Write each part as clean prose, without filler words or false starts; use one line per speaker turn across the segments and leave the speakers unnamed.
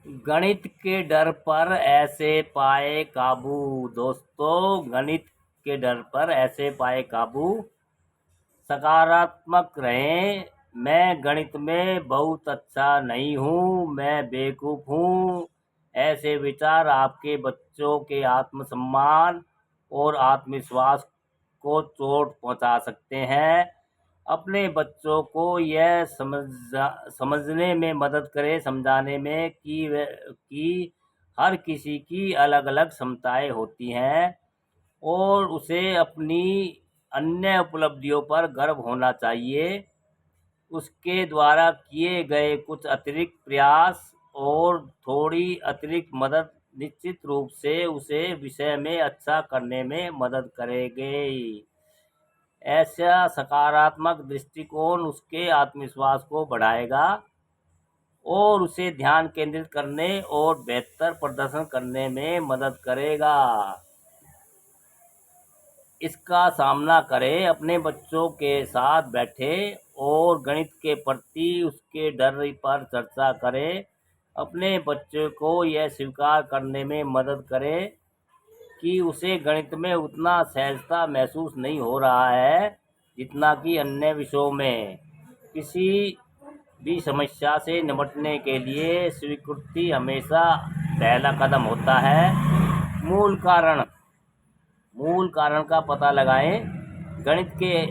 गणित के डर पर ऐसे पाए काबू। दोस्तों, गणित के डर पर ऐसे पाए काबू। सकारात्मक रहें। मैं गणित में बहुत अच्छा नहीं हूँ, मैं बेवकूफ़ हूँ। ऐसे विचार आपके बच्चों के आत्मसम्मान और आत्मविश्वास को चोट पहुँचा सकते हैं। अपने बच्चों को यह समझने में मदद करें, समझाने में कि हर किसी की अलग अलग क्षमताएं होती हैं और उसे अपनी अन्य उपलब्धियों पर गर्व होना चाहिए। उसके द्वारा किए गए कुछ अतिरिक्त प्रयास और थोड़ी अतिरिक्त मदद निश्चित रूप से उसे विषय में अच्छा करने में मदद करेंगे। ऐसा सकारात्मक दृष्टिकोण उसके आत्मविश्वास को बढ़ाएगा और उसे ध्यान केंद्रित करने और बेहतर प्रदर्शन करने में मदद करेगा। इसका सामना करें, अपने बच्चों के साथ बैठें और गणित के प्रति उसके डर पर चर्चा करें। अपने बच्चे को यह स्वीकार करने में मदद करें कि उसे गणित में उतना सहजता महसूस नहीं हो रहा है जितना कि अन्य विषयों में। किसी भी समस्या से निपटने के लिए स्वीकृति हमेशा पहला कदम होता है। मूल कारण का पता लगाएं। गणित के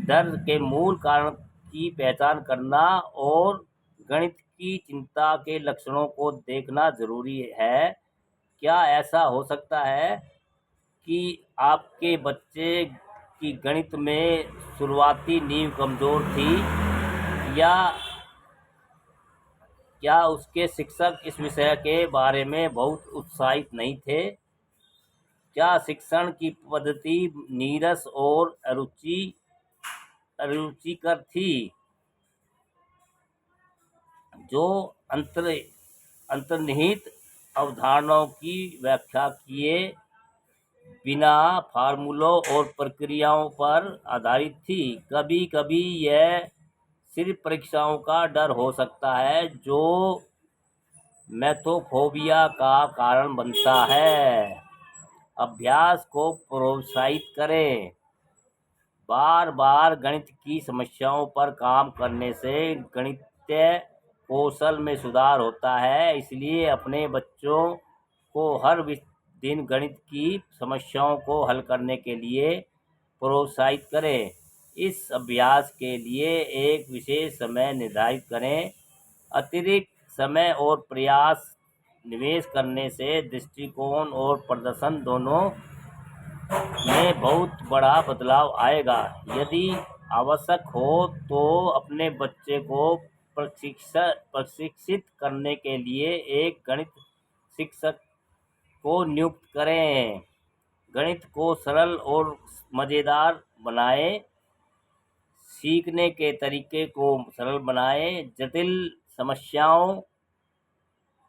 डर के मूल कारण की पहचान करना और गणित की चिंता के लक्षणों को देखना जरूरी है। क्या ऐसा हो सकता है कि आपके बच्चे की गणित में शुरुआती नींव कमजोर थी, या क्या उसके शिक्षक इस विषय के बारे में बहुत उत्साहित नहीं थे? क्या शिक्षण की पद्धति नीरस और अरुचिकर थी, जो अंतर्निहित अवधारणाओं की व्याख्या किए बिना फार्मूलों और प्रक्रियाओं पर आधारित थी? कभी कभी यह सिर्फ परीक्षाओं का डर हो सकता है, जो मैथोफोबिया का कारण बनता है। अभ्यास को प्रोत्साहित करें। बार बार गणित की समस्याओं पर काम करने से गणितीय कौशल में सुधार होता है, इसलिए अपने बच्चों को हर दिन गणित की समस्याओं को हल करने के लिए प्रोत्साहित करें। इस अभ्यास के लिए एक विशेष समय निर्धारित करें। अतिरिक्त समय और प्रयास निवेश करने से दृष्टिकोण और प्रदर्शन दोनों में बहुत बड़ा बदलाव आएगा। यदि आवश्यक हो तो अपने बच्चे को प्रशिक्षित करने के लिए एक गणित शिक्षक को नियुक्त करें। गणित को सरल और मज़ेदार बनाएं। सीखने के तरीके को सरल बनाएं। जटिल समस्याओं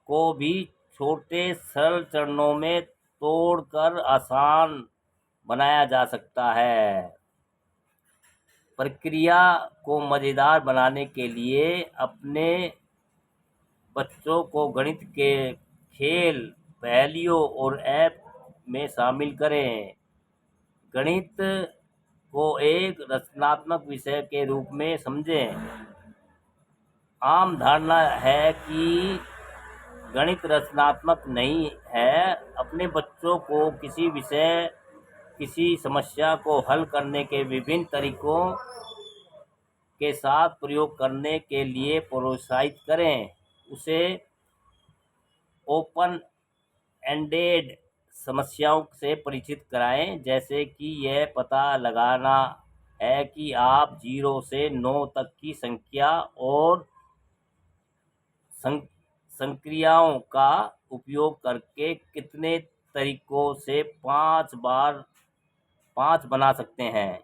को भी छोटे सरल चरणों में तोड़कर आसान बनाया जा सकता है। प्रक्रिया को मज़ेदार बनाने के लिए अपने बच्चों को गणित के खेल, पहेलियों और ऐप में शामिल करें। गणित को एक रचनात्मक विषय के रूप में समझें। आम धारणा है कि गणित रचनात्मक नहीं है। अपने बच्चों को किसी समस्या को हल करने के विभिन्न तरीकों के साथ प्रयोग करने के लिए प्रोत्साहित करें। उसे ओपन एंडेड समस्याओं से परिचित कराएं, जैसे कि यह पता लगाना है कि आप 0 से 9 तक की संख्या और संक्रियाओं का उपयोग करके कितने तरीकों से 5 बना सकते हैं।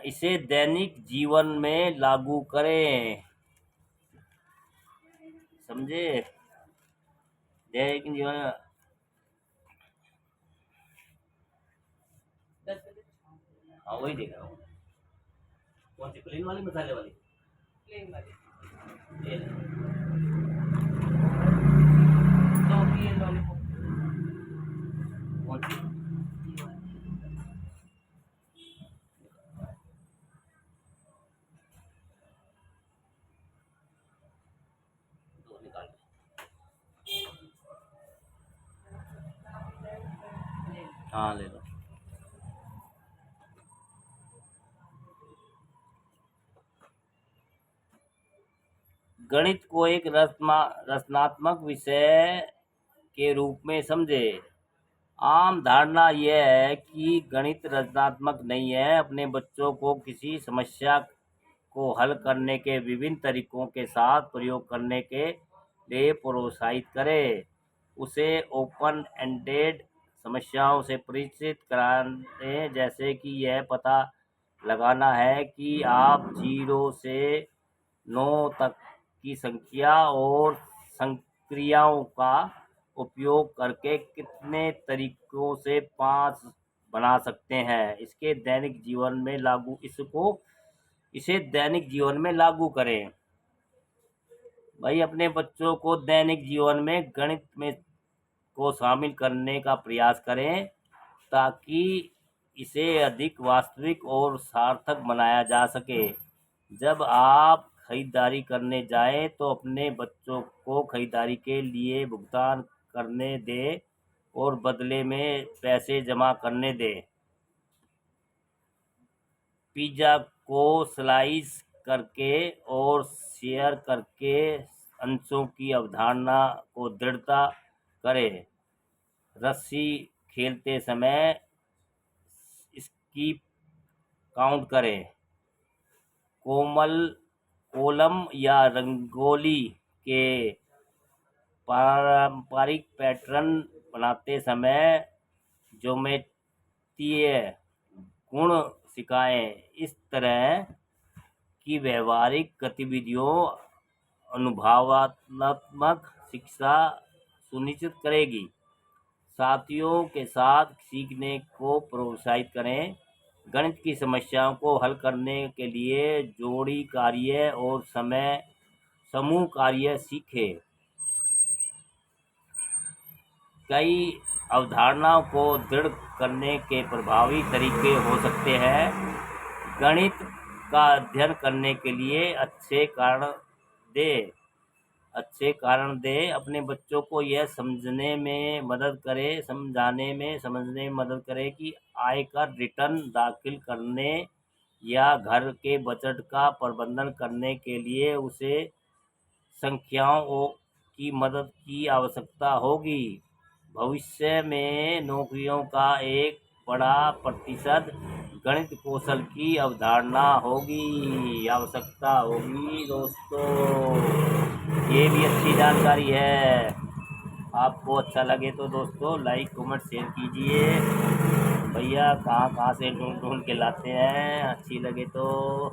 इसे दैनिक जीवन में लागू करें। समझे? दैनिक जीवन में हाँ, वही देख रहा हूँ। कौन सी, प्लेन वाली, मसाले वाली? प्लेन वाली। ये टॉफी है लॉलीपॉप। कौन सी? दो निकाल ले। हाँ ले लो। गणित को एक रचनात्मक विषय के रूप में समझे। आम धारणा यह है कि गणित रचनात्मक नहीं है। अपने बच्चों को किसी समस्या को हल करने के विभिन्न तरीकों के साथ प्रयोग करने के लिए प्रोत्साहित करें। उसे ओपन एंडेड समस्याओं से परिचित कराएं, जैसे कि यह पता लगाना है कि आप 0 से 9 तक की संख्या और संक्रियाओं का उपयोग करके कितने तरीकों से 5 बना सकते हैं। इसे दैनिक जीवन में लागू करें। भाई अपने बच्चों को दैनिक जीवन में गणित में को शामिल करने का प्रयास करें, ताकि इसे अधिक वास्तविक और सार्थक बनाया जा सके। जब आप खरीदारी करने जाएं तो अपने बच्चों को खरीदारी के लिए भुगतान करने दें और बदले में पैसे जमा करने दें। पिज़्ज़ा को स्लाइस करके और शेयर करके अंशों की अवधारणा को दृढ़ता करें। रस्सी खेलते समय स्कीप काउंट करें। कोलम या रंगोली के पारंपरिक पैटर्न बनाते समय ज्यामितीय गुण सिखाएं। इस तरह की व्यवहारिक गतिविधियों अनुभवात्मक शिक्षा सुनिश्चित करेगी। साथियों के साथ सीखने को प्रोत्साहित करें। गणित की समस्याओं को हल करने के लिए जोड़ी कार्य और समूह कार्य सीखें। कई अवधारणाओं को दृढ़ करने के प्रभावी तरीके हो सकते हैं। गणित का अध्ययन करने के लिए अच्छे कारण दें। अपने बच्चों को यह समझने में मदद करें कि आयकर रिटर्न दाखिल करने या घर के बजट का प्रबंधन करने के लिए उसे संख्याओं की मदद की आवश्यकता होगी। भविष्य में नौकरियों का एक बड़ा प्रतिशत गणित कौशल की आवश्यकता होगी। दोस्तों, ये भी अच्छी जानकारी है। आपको अच्छा लगे तो दोस्तों लाइक कमेंट शेयर कीजिए। भैया कहाँ से ढूंढ के लाते हैं, अच्छी लगे तो